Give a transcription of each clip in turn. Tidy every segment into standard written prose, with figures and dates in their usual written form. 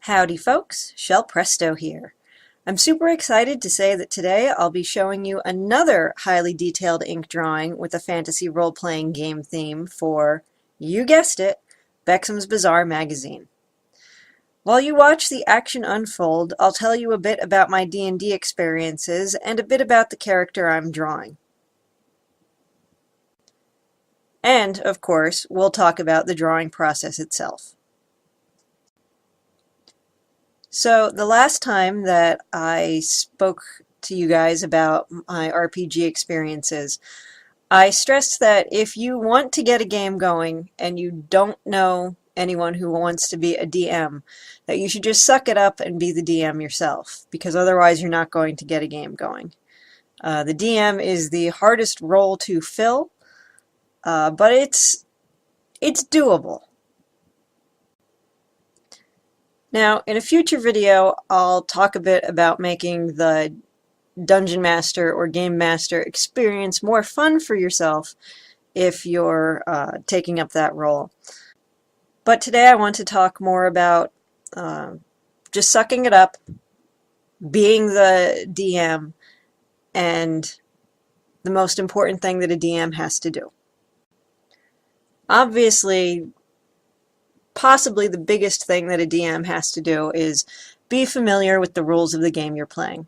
Howdy folks, Shell Presto here. I'm super excited to say that today I'll be showing you another highly detailed ink drawing with a fantasy role-playing game theme for, you guessed it, Bexim's Bazaar magazine. While you watch the action unfold, I'll tell you a bit about my D&D experiences and a bit about the character I'm drawing. And, of course, we'll talk about the drawing process itself. So the last time that I spoke to you guys about my RPG experiences, I stressed that if you want to get a game going and you don't know anyone who wants to be a DM, that you should just suck it up and be the DM yourself, because otherwise you're not going to get a game going. The DM is the hardest role to fill, but it's doable. Now, in a future video, I'll talk a bit about making the Dungeonmaster or Game Master experience more fun for yourself if you're taking up that role. But today I want to talk more about just sucking it up, being the DM, and the most important thing that a DM has to do. Obviously, possibly the biggest thing that a DM has to do is be familiar with the rules of the game you're playing.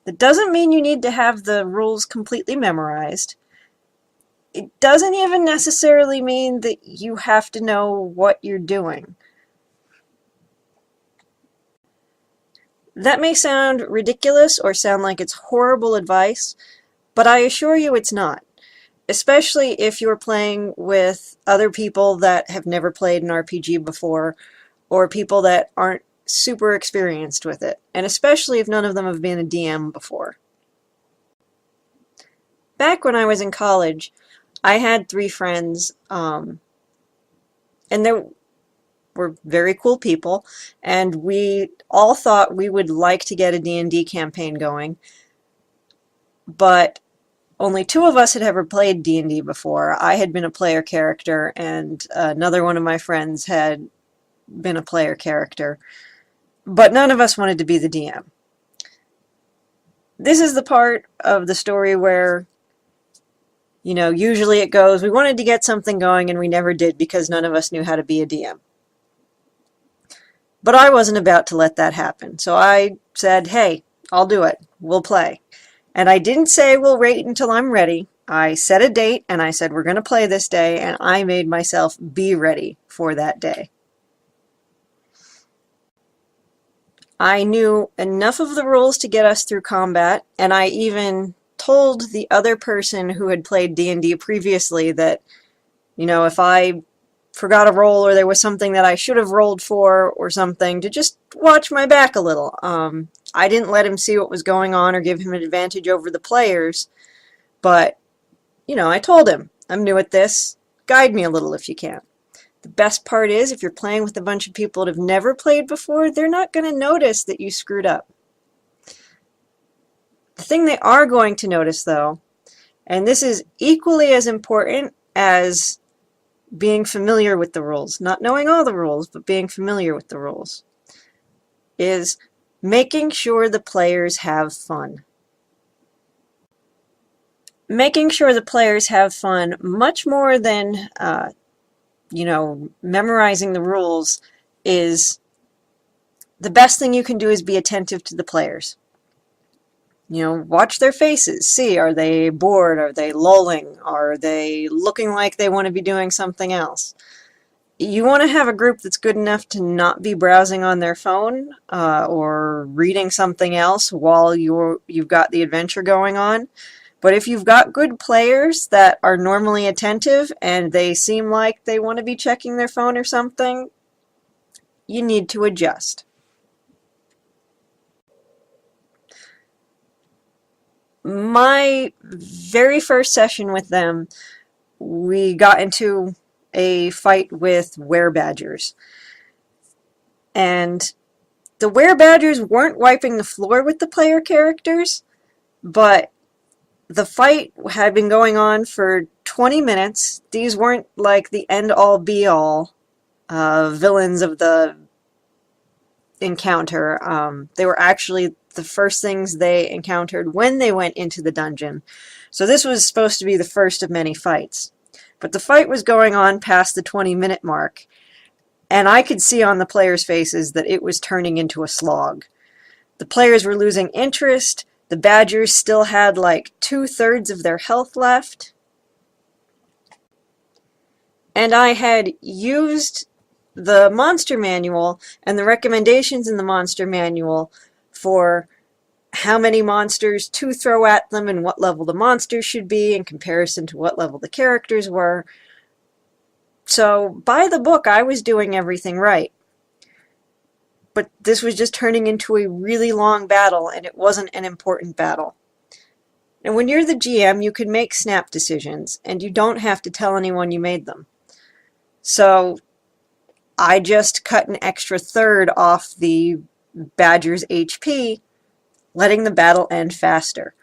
That doesn't mean you need to have the rules completely memorized. It doesn't even necessarily mean that you have to know what you're doing. That may sound ridiculous or sound like it's horrible advice, but I assure you it's not. Especially if you're playing with other people that have never played an RPG before, or people that aren't super experienced with it, and especially if none of them have been a DM before. Back when I was in college, I had 3 friends, and they were very cool people, and we all thought we would like to get a D&D campaign going, but only 2 of us had ever played D&D before. I had been a player character, and another one of my friends had been a player character, but none of us wanted to be the DM. This is the part of the story where, you know, usually it goes, we wanted to get something going and we never did because none of us knew how to be a DM. But I wasn't about to let that happen, so I said, hey, I'll do it. We'll play. And I didn't say we'll wait until I'm ready. I set a date and I said we're going to play this day, and I made myself be ready for that day. I knew enough of the rules to get us through combat, and I even told the other person who had played D&D previously that, you know, if I forgot a roll or there was something that I should have rolled for or something, to just watch my back a little. I didn't let him see what was going on or give him an advantage over the players, but, you know, I told him, I'm new at this, guide me a little if you can. The best part is, if you're playing with a bunch of people that have never played before, they're not going to notice that you screwed up. The thing they are going to notice, though, and this is equally as important as being familiar with the rules, not knowing all the rules, but being familiar with the rules, is making sure the players have fun. Making sure the players have fun much more than, you know, memorizing the rules is the best thing you can do is be attentive to the players. You know, watch their faces. See, are they bored? Are they lolling? Are they looking like they want to be doing something else? You want to have a group that's good enough to not be browsing on their phone or reading something else while you've got the adventure going on. But if you've got good players that are normally attentive and they seem like they want to be checking their phone or something, you need to adjust. My very first session with them, we got into a fight with werebadgers. And the werebadgers weren't wiping the floor with the player characters, but the fight had been going on for 20 minutes. These weren't like the end-all be-all villains of the encounter. They were actually the first things they encountered when they went into the dungeon. So this was supposed to be the first of many fights. But the fight was going on past the 20-minute mark, and I could see on the players' faces that it was turning into a slog. The players were losing interest. The badgers still had like 2/3 of their health left. And I had used the monster manual and the recommendations in the monster manual for how many monsters to throw at them and what level the monsters should be in comparison to what level the characters were. So by the book, I was doing everything right. But this was just turning into a really long battle, and it wasn't an important battle. And when you're the GM, you can make snap decisions, and you don't have to tell anyone you made them. So I just cut an extra 1/3 off the badger's HP, letting the battle end faster.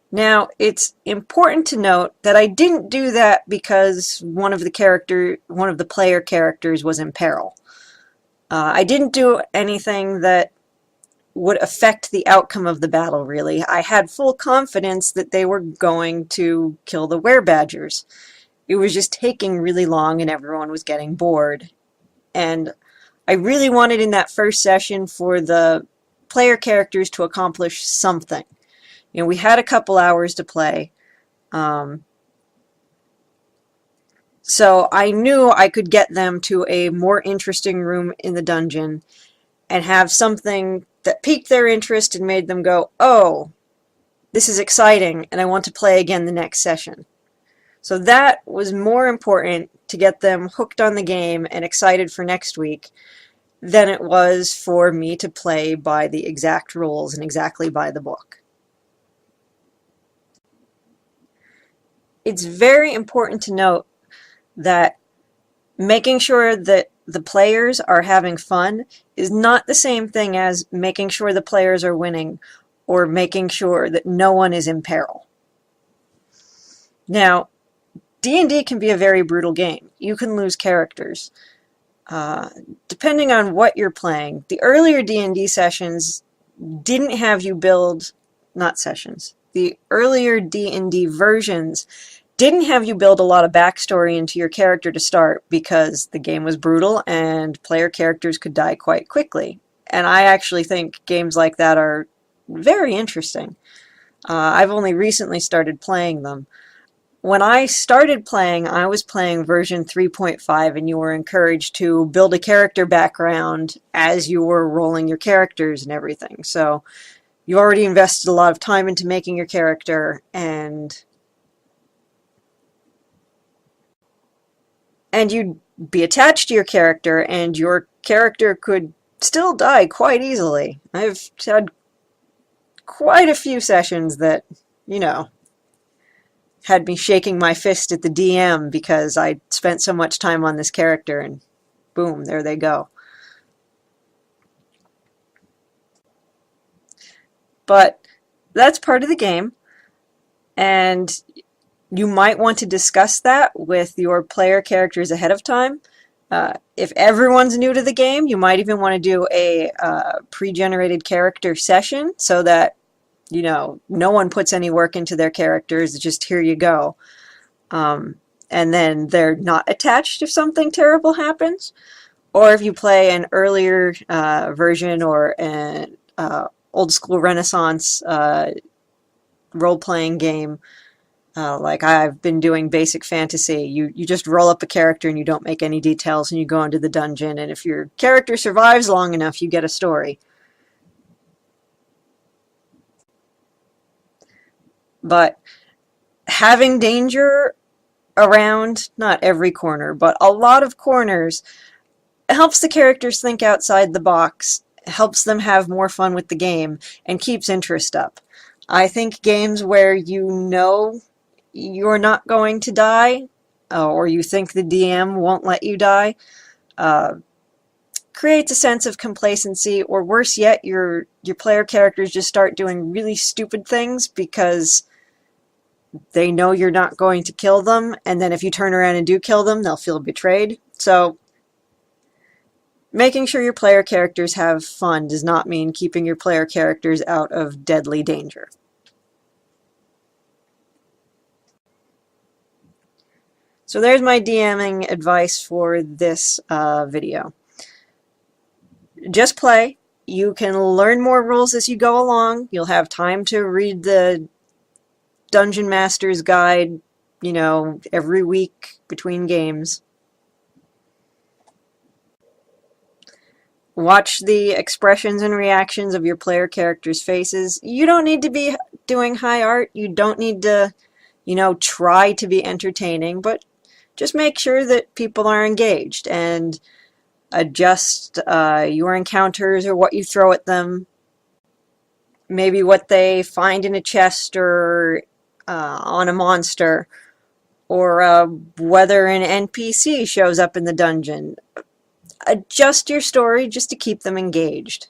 Now, it's important to note that I didn't do that because one of the player characters was in peril. I didn't do anything that would affect the outcome of the battle, really. I had full confidence that they were going to kill the werebadgers. It was just taking really long and everyone was getting bored. And I really wanted in that first session for the player characters to accomplish something. You know, we had a couple hours to play. So I knew I could get them to a more interesting room in the dungeon and have something that piqued their interest and made them go, oh, this is exciting and I want to play again the next session. So that was more important to get them hooked on the game and excited for next week than it was for me to play by the exact rules and exactly by the book. It's very important to note that making sure that the players are having fun is not the same thing as making sure the players are winning or making sure that no one is in peril. Now, D&D can be a very brutal game. You can lose characters. Depending on what you're playing, the earlier D&D sessions didn't have you build, not sessions, the earlier D&D versions didn't have you build a lot of backstory into your character to start because the game was brutal and player characters could die quite quickly. And I actually think games like that are very interesting. I've only recently started playing them. When I started playing, I was playing version 3.5 and you were encouraged to build a character background as you were rolling your characters and everything. So you already invested a lot of time into making your character and you'd be attached to your character and your character could still die quite easily. I've had quite a few sessions that, you know, had me shaking my fist at the DM because I spent so much time on this character and boom, there they go. But that's part of the game, and you might want to discuss that with your player characters ahead of time. If everyone's new to the game, you might even want to do a pre-generated character session so that, you know, no one puts any work into their characters, just here you go. And then they're not attached if something terrible happens. Or if you play an earlier version or an old school Renaissance role-playing game, like I've been doing basic fantasy, you just roll up a character and you don't make any details and you go into the dungeon, and if your character survives long enough, you get a story. But having danger around, not every corner, but a lot of corners, helps the characters think outside the box, helps them have more fun with the game, and keeps interest up. I think games where you know you're not going to die, or you think the DM won't let you die, creates a sense of complacency, or worse yet, your player characters just start doing really stupid things because they know you're not going to kill them, and then if you turn around and do kill them, they'll feel betrayed. So Making sure your player characters have fun does not mean keeping your player characters out of deadly danger. So there's my DMing advice for this video. Just play. You can learn more rules as you go along. You'll have time to read the Dungeonmaster's guide, you know, every week between games. Watch the expressions and reactions of your player characters' faces. You don't need to be doing high art. You don't need to, you know, try to be entertaining, but just make sure that people are engaged and adjust your encounters or what you throw at them. Maybe what they find in a chest or on a monster, or whether an NPC shows up in the dungeon. Adjust your story just to keep them engaged.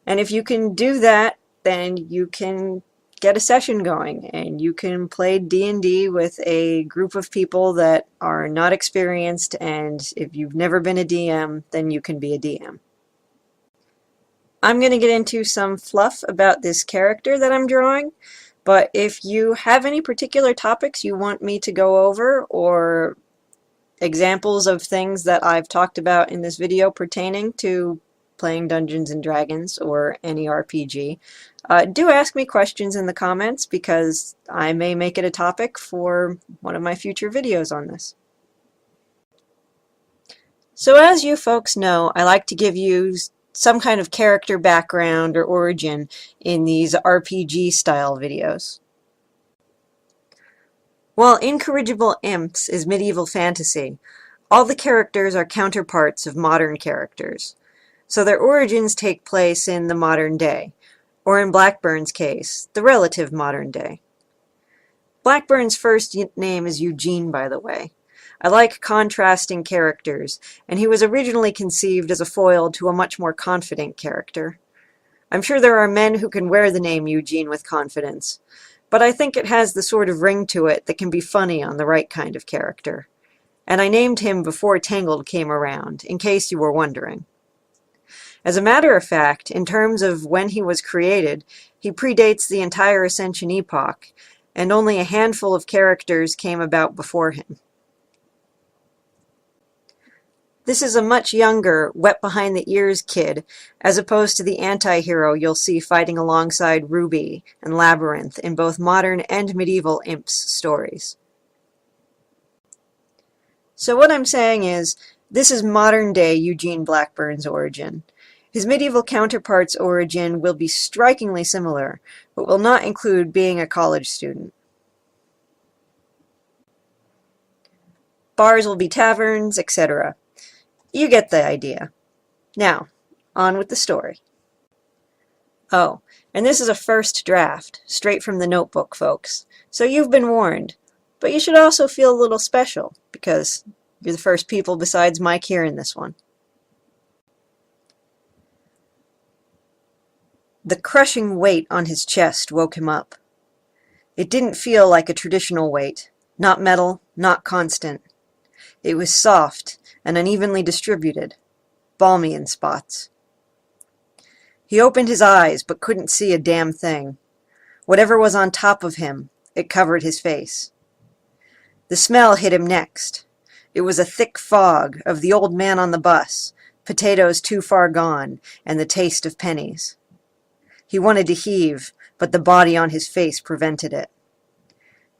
And if you can do that, then you can get a session going and you can play D&D with a group of people that are not experienced, and if you've never been a DM, then you can be a DM. I'm going to get into some fluff about this character that I'm drawing, but if you have any particular topics you want me to go over, or examples of things that I've talked about in this video pertaining to playing Dungeons and Dragons or any RPG, do ask me questions in the comments, because I may make it a topic for one of my future videos on this. So as you folks know, I like to give you some kind of character background or origin in these RPG style videos. While Incorrigible Imps is medieval fantasy, all the characters are counterparts of modern characters, so their origins take place in the modern day, or in Blackburn's case, the relative modern day. Blackburn's first name is Eugene, by the way. I like contrasting characters, and he was originally conceived as a foil to a much more confident character. I'm sure there are men who can wear the name Eugene with confidence, but I think it has the sort of ring to it that can be funny on the right kind of character. And I named him before Tangled came around, in case you were wondering. As a matter of fact, in terms of when he was created, he predates the entire Ascension epoch, and only a handful of characters came about before him. This is a much younger, wet-behind-the-ears kid, as opposed to the anti-hero you'll see fighting alongside Ruby and Labyrinth in both modern and medieval Imps stories. So what I'm saying is, this is modern-day Eugene Blackburn's origin. His medieval counterpart's origin will be strikingly similar, but will not include being a college student. Bars will be taverns, etc. You get the idea. Now, on with the story. Oh, and this is a first draft, straight from the notebook, folks. So you've been warned. But you should also feel a little special, because you're the first people besides Mike here in this one. The crushing weight on his chest woke him up. It didn't feel like a traditional weight, not metal, not constant. It was soft and unevenly distributed, balmy in spots. He opened his eyes but couldn't see a damn thing. Whatever was on top of him, it covered his face. The smell hit him next. It was a thick fog of the old man on the bus, potatoes too far gone, and the taste of pennies. He wanted to heave, but the body on his face prevented it.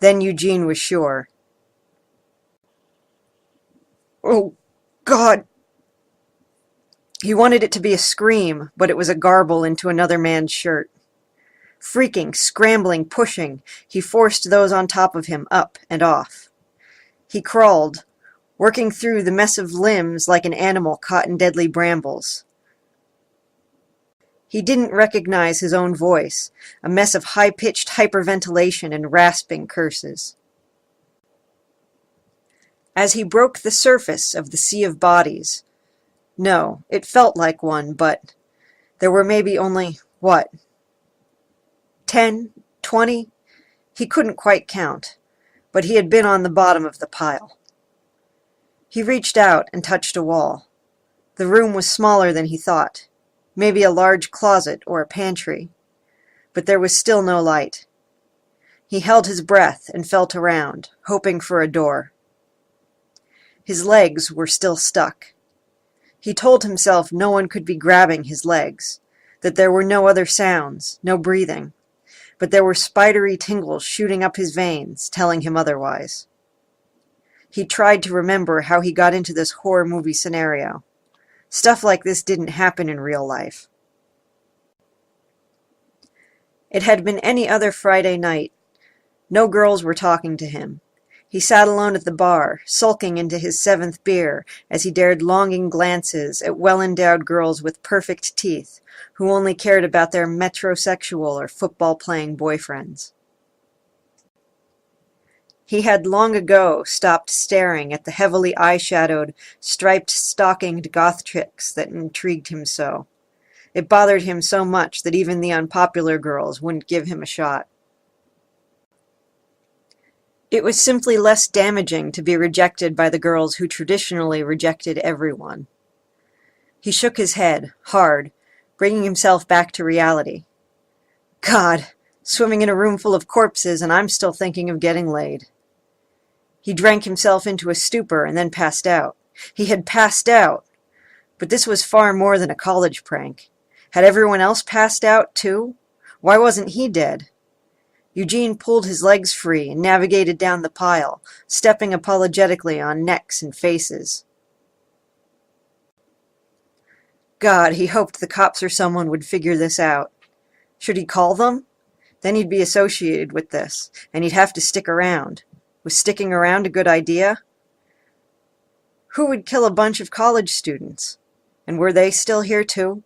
Then Eugene was sure. Oh, God! He wanted it to be a scream, but it was a garble into another man's shirt. Freaking, scrambling, pushing, he forced those on top of him up and off. He crawled, working through the mess of limbs like an animal caught in deadly brambles. He didn't recognize his own voice, a mess of high-pitched hyperventilation and rasping curses. As he broke the surface of the sea of bodies, no, it felt like one, but there were maybe only, what, 10, 20? He couldn't quite count, but he had been on the bottom of the pile. He reached out and touched a wall. The room was smaller than he thought, maybe a large closet or a pantry, but there was still no light. He held his breath and felt around, hoping for a door. His legs were still stuck. He told himself no one could be grabbing his legs, that there were no other sounds, no breathing, but there were spidery tingles shooting up his veins, telling him otherwise. He tried to remember how he got into this horror movie scenario. Stuff like this didn't happen in real life. It had been any other Friday night. No girls were talking to him. He sat alone at the bar, sulking into his 7th beer as he dared longing glances at well-endowed girls with perfect teeth who only cared about their metrosexual or football-playing boyfriends. He had long ago stopped staring at the heavily eyeshadowed, striped-stockinged goth chicks that intrigued him so. It bothered him so much that even the unpopular girls wouldn't give him a shot. It was simply less damaging to be rejected by the girls who traditionally rejected everyone. He shook his head, hard, bringing himself back to reality. God, swimming in a room full of corpses and I'm still thinking of getting laid. He drank himself into a stupor and then passed out. He had passed out! But this was far more than a college prank. Had everyone else passed out, too? Why wasn't he dead? Eugene pulled his legs free and navigated down the pile, stepping apologetically on necks and faces. God, he hoped the cops or someone would figure this out. Should he call them? Then he'd be associated with this, and he'd have to stick around. Was sticking around a good idea? Who would kill a bunch of college students? And were they still here too?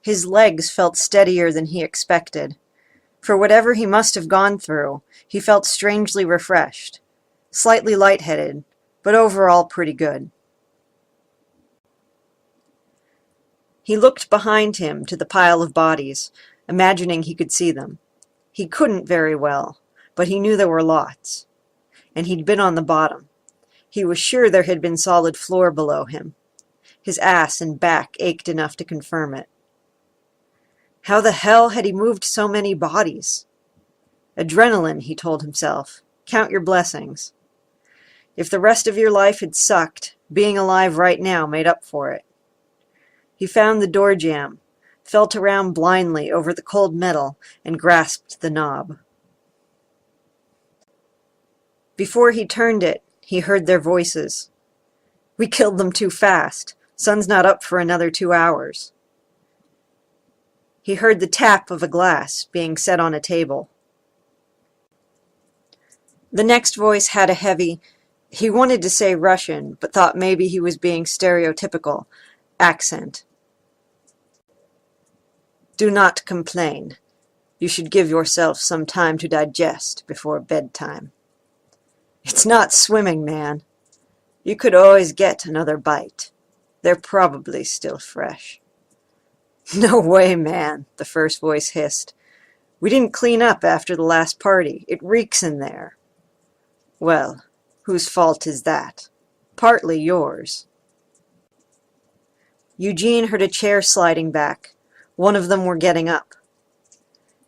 His legs felt steadier than he expected. For whatever he must have gone through, he felt strangely refreshed, slightly lightheaded, but overall pretty good. He looked behind him to the pile of bodies, imagining he could see them. He couldn't very well, but he knew there were lots. And he'd been on the bottom. He was sure there had been solid floor below him. His ass and back ached enough to confirm it. How the hell had he moved so many bodies? Adrenaline, he told himself. Count your blessings. If the rest of your life had sucked, being alive right now made up for it. He found the door jamb, felt around blindly over the cold metal, and grasped the knob. Before he turned it, he heard their voices. We killed them too fast. Sun's not up for another 2 hours. He heard the tap of a glass being set on a table. The next voice had a heavy, he wanted to say Russian, but thought maybe he was being stereotypical, accent. Do not complain. You should give yourself some time to digest before bedtime. It's not swimming, man. You could always get another bite. They're probably still fresh. No way, man, the first voice hissed. We didn't clean up after the last party. It reeks in there. Well, whose fault is that? Partly yours. Eugene heard a chair sliding back. One of them were getting up.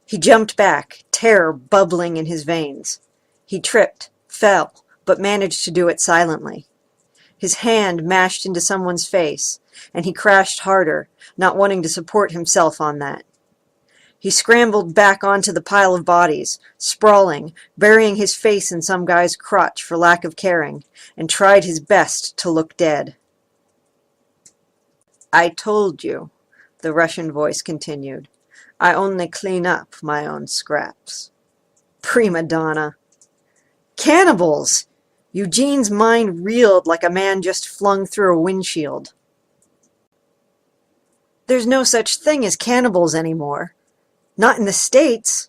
He jumped back, terror bubbling in his veins. He tripped, fell, but managed to do it silently. His hand mashed into someone's face, and he crashed harder, not wanting to support himself on that. He scrambled back onto the pile of bodies, sprawling, burying his face in some guy's crotch for lack of caring, and tried his best to look dead. I told you, the Russian voice continued. I only clean up my own scraps. Prima donna. Cannibals! Eugene's mind reeled like a man just flung through a windshield. There's no such thing as cannibals anymore. Not in the States.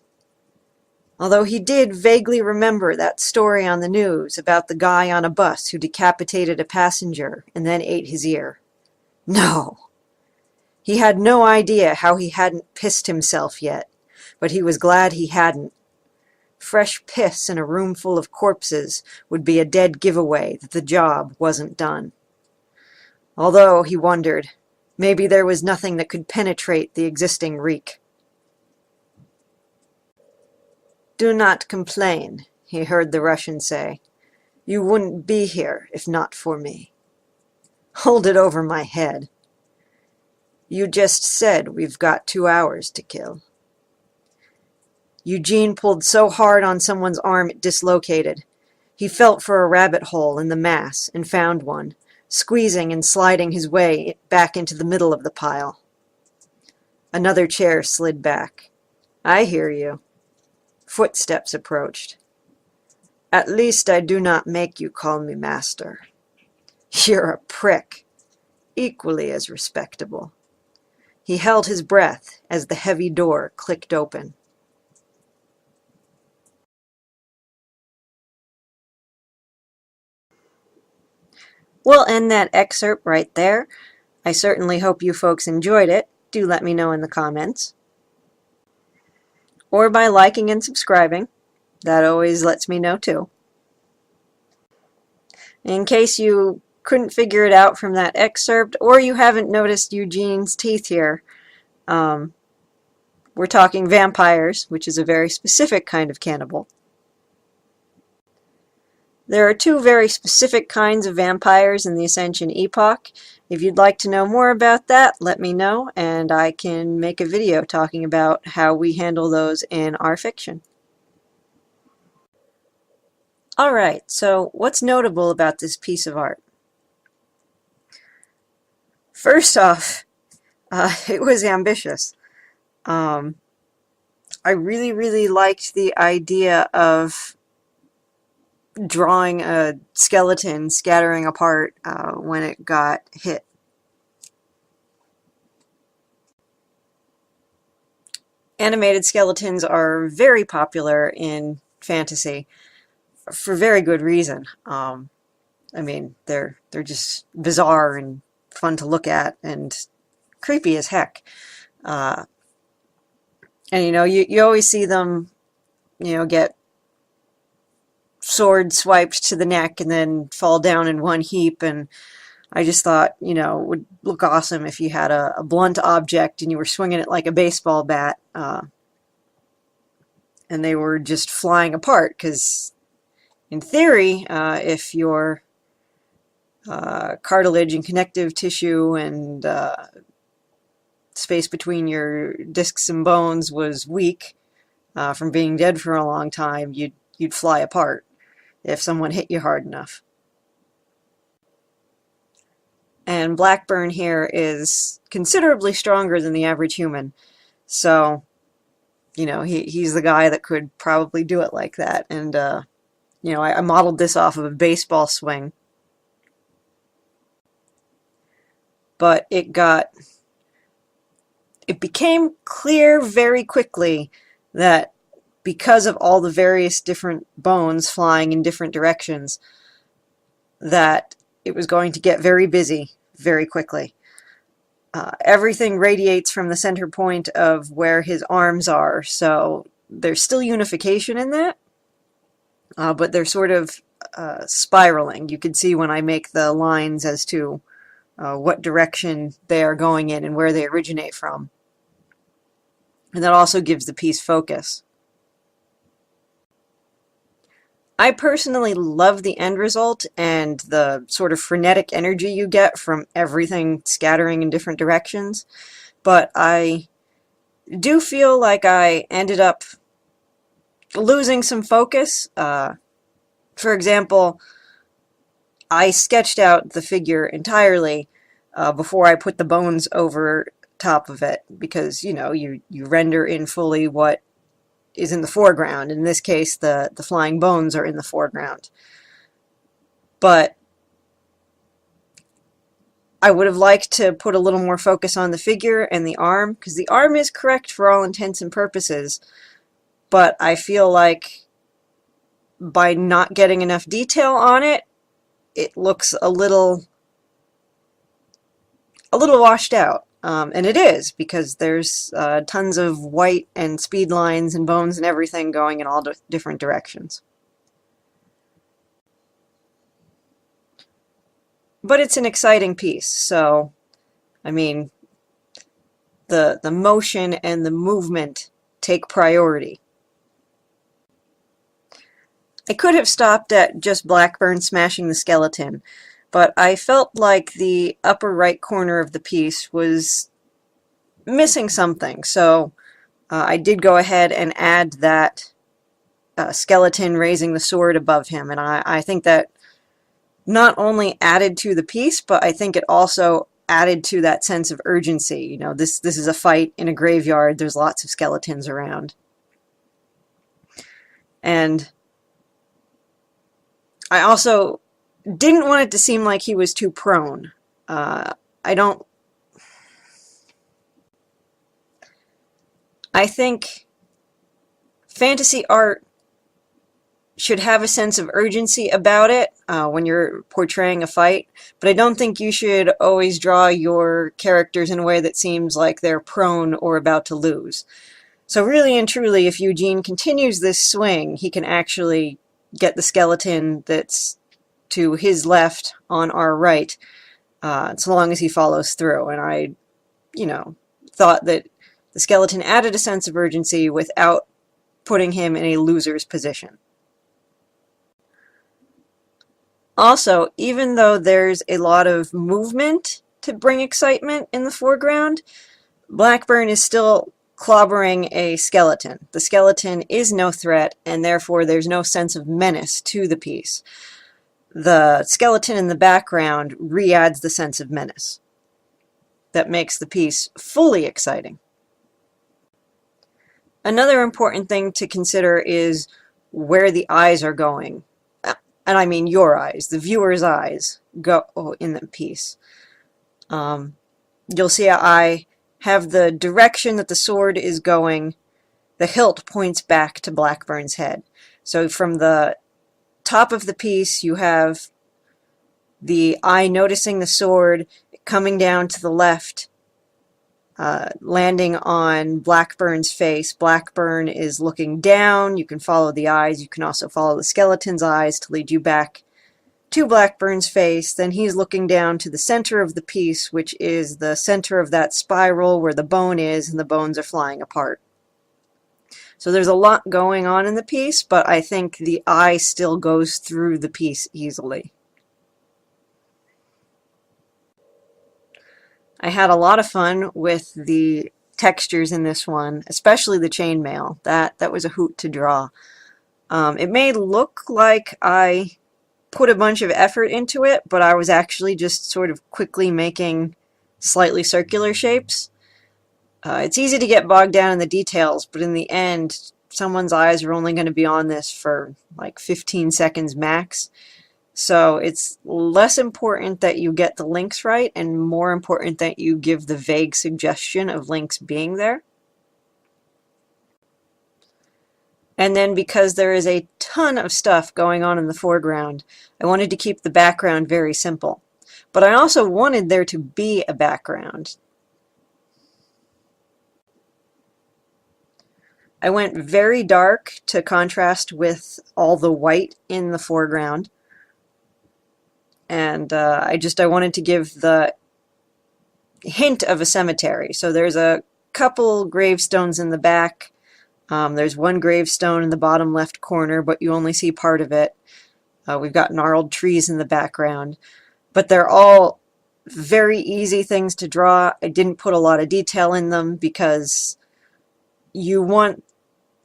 Although he did vaguely remember that story on the news about the guy on a bus who decapitated a passenger and then ate his ear. No. He had no idea how he hadn't pissed himself yet, but he was glad he hadn't. Fresh piss in a room full of corpses would be a dead giveaway that the job wasn't done. Although, he wondered, maybe there was nothing that could penetrate the existing reek. "Do not complain," he heard the Russian say. "You wouldn't be here if not for me." "Hold it over my head." "You just said we've got 2 hours to kill." Eugene pulled so hard on someone's arm it dislocated. He felt for a rabbit hole in the mass and found one, squeezing and sliding his way back into the middle of the pile. Another chair slid back. "I hear you." Footsteps approached. "At least I do not make you call me master." "You're a prick. Equally as respectable." He held his breath as the heavy door clicked open. We'll end that excerpt right there. I certainly hope you folks enjoyed it. Do let me know in the comments. Or by liking and subscribing. That always lets me know too. In case you couldn't figure it out from that excerpt, or you haven't noticed Eugene's teeth here, we're talking vampires, which is a very specific kind of cannibal. There are 2 very specific kinds of vampires in the Ascension Epoch. If you'd like to know more about that, let me know, and I can make a video talking about how we handle those in our fiction. Alright, so what's notable about this piece of art? First off, it was ambitious. I really liked the idea of drawing a skeleton scattering apart when it got hit. Animated skeletons are very popular in fantasy for very good reason. I mean, they're just bizarre and fun to look at and creepy as heck. And you know, you always see them, you know, get sword swiped to the neck and then fall down in one heap, and I just thought, you know, it would look awesome if you had a blunt object and you were swinging it like a baseball bat, and they were just flying apart, because in theory, if your cartilage and connective tissue and space between your discs and bones was weak from being dead for a long time, you'd fly apart if someone hit you hard enough. And Blackburn here is considerably stronger than the average human, so you know, he's the guy that could probably do it like that. And you know, I modeled this off of a baseball swing, but it became clear very quickly that because of all the various different bones flying in different directions, that it was going to get very busy very quickly. Everything radiates from the center point of where his arms are, so there's still unification in that, but they're sort of spiraling. You can see when I make the lines as to what direction they are going in and where they originate from. And that also gives the piece focus. I personally love the end result and the sort of frenetic energy you get from everything scattering in different directions, but I do feel like I ended up losing some focus. For example, I sketched out the figure entirely before I put the bones over top of it, because, you know, you render in fully what is in the foreground. In this case, the flying bones are in the foreground. But I would have liked to put a little more focus on the figure and the arm, because the arm is correct for all intents and purposes, but I feel like by not getting enough detail on it, it looks a little washed out. And it is, because there's tons of white and speed lines and bones and everything going in all different directions. but it's an exciting piece, so, I mean, the motion and the movement take priority. I could have stopped at just Blackburn smashing the skeleton, but I felt like the upper right corner of the piece was missing something, so I did go ahead and add that skeleton raising the sword above him, and I think that not only added to the piece, but I think it also added to that sense of urgency. You know, this is a fight in a graveyard, there's lots of skeletons around. And I also didn't want it to seem like he was too prone. I think fantasy art should have a sense of urgency about it when you're portraying a fight, but I don't think you should always draw your characters in a way that seems like they're prone or about to lose. So really and truly, if Eugene continues this swing, he can actually get the skeleton that's to his left on our right, so long as he follows through. And I, thought that the skeleton added a sense of urgency without putting him in a loser's position. Also, even though there's a lot of movement to bring excitement in the foreground, Blackburn is still clobbering a skeleton. The skeleton is no threat, and therefore there's no sense of menace to the piece. The skeleton in the background re-adds the sense of menace. That makes the piece fully exciting. Another important thing to consider is where the eyes are going. And I mean your eyes, the viewer's eyes, go in the piece. You'll see I have the direction that the sword is going. The hilt points back to Blackburn's head. So from the top of the piece, you have the eye noticing the sword, coming down to the left, landing on Blackburn's face. Blackburn is looking down. You can follow the eyes. You can also follow the skeleton's eyes to lead you back to Blackburn's face. Then he's looking down to the center of the piece, which is the center of that spiral where the bone is, and the bones are flying apart. So there's a lot going on in the piece, but I think the eye still goes through the piece easily. I had a lot of fun with the textures in this one, especially the chainmail. That was a hoot to draw. It may look like I put a bunch of effort into it, but I was actually just sort of quickly making slightly circular shapes. It's easy to get bogged down in the details, but in the end, someone's eyes are only going to be on this for like 15 seconds max. So it's less important that you get the links right and more important that you give the vague suggestion of links being there. And then because there is a ton of stuff going on in the foreground, I wanted to keep the background very simple. But I also wanted there to be a background. I went very dark to contrast with all the white in the foreground. And I wanted to give the hint of a cemetery. So there's a couple gravestones in the back. There's one gravestone in the bottom left corner, but you only see part of it. We've got gnarled trees in the background. But they're all very easy things to draw. I didn't put a lot of detail in them because you want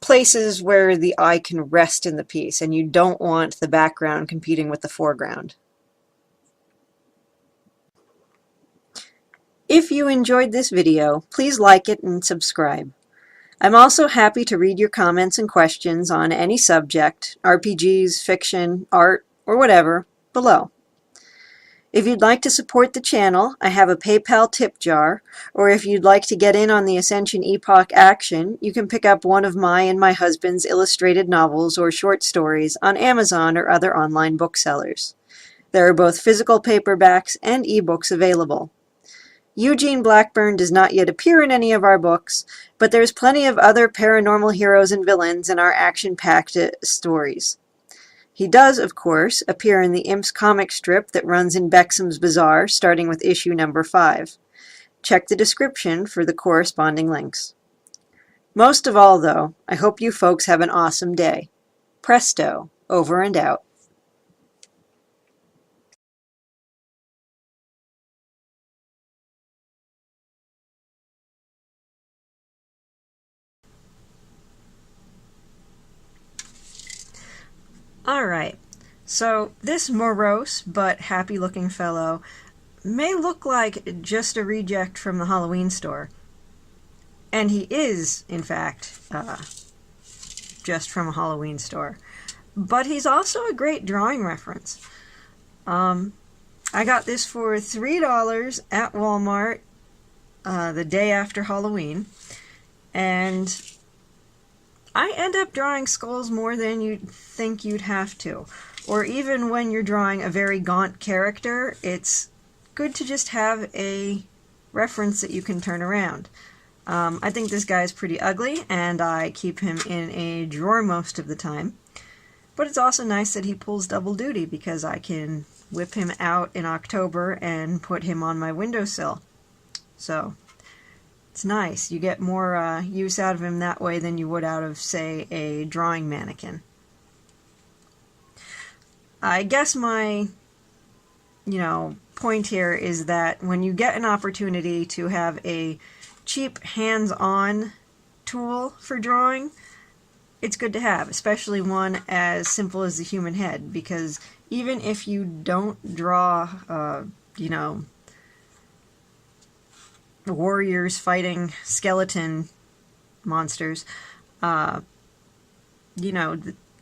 places where the eye can rest in the piece, and you don't want the background competing with the foreground. If you enjoyed this video, please like it and subscribe. I'm also happy to read your comments and questions on any subject, RPGs, fiction, art, or whatever, below. If you'd like to support the channel, I have a PayPal tip jar, or if you'd like to get in on the Ascension Epoch action, you can pick up one of my and my husband's illustrated novels or short stories on Amazon or other online booksellers. There are both physical paperbacks and ebooks available. Eugene Blackburn does not yet appear in any of our books, but there's plenty of other paranormal heroes and villains in our action-packed stories. He does, of course, appear in the Imps comic strip that runs in Bexim's Bazaar, starting with issue number 5. Check the description for the corresponding links. Most of all, though, I hope you folks have an awesome day. Presto, over and out. Alright, so this morose but happy looking fellow may look like just a reject from the Halloween store. And he is, in fact, just from a Halloween store. But he's also a great drawing reference. I got this for $3 at Walmart the day after Halloween. And I end up drawing skulls more than you'd think you'd have to. Or even when you're drawing a very gaunt character, it's good to just have a reference that you can turn around. I think this guy's pretty ugly, and I keep him in a drawer most of the time. But it's also nice that he pulls double duty, because I can whip him out in October and put him on my windowsill. So it's nice. You get more use out of him that way than you would out of, say, a drawing mannequin. I guess my, point here is that when you get an opportunity to have a cheap hands-on tool for drawing, it's good to have, especially one as simple as the human head, because even if you don't draw, warriors fighting skeleton monsters, the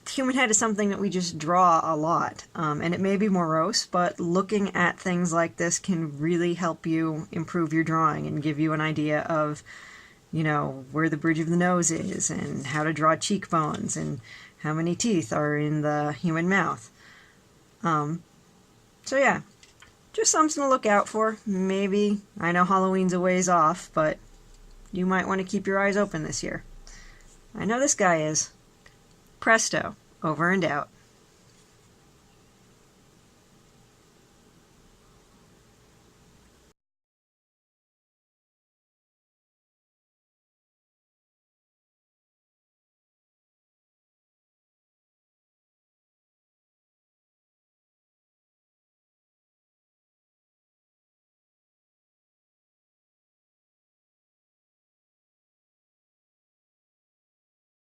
human head is something that we just draw a lot, and it may be morose, but looking at things like this can really help you improve your drawing and give you an idea of, where the bridge of the nose is, and how to draw cheekbones, and how many teeth are in the human mouth. So yeah, just something to look out for. Maybe, I know Halloween's a ways off, but you might want to keep your eyes open this year. I know this guy is. Presto, over and out.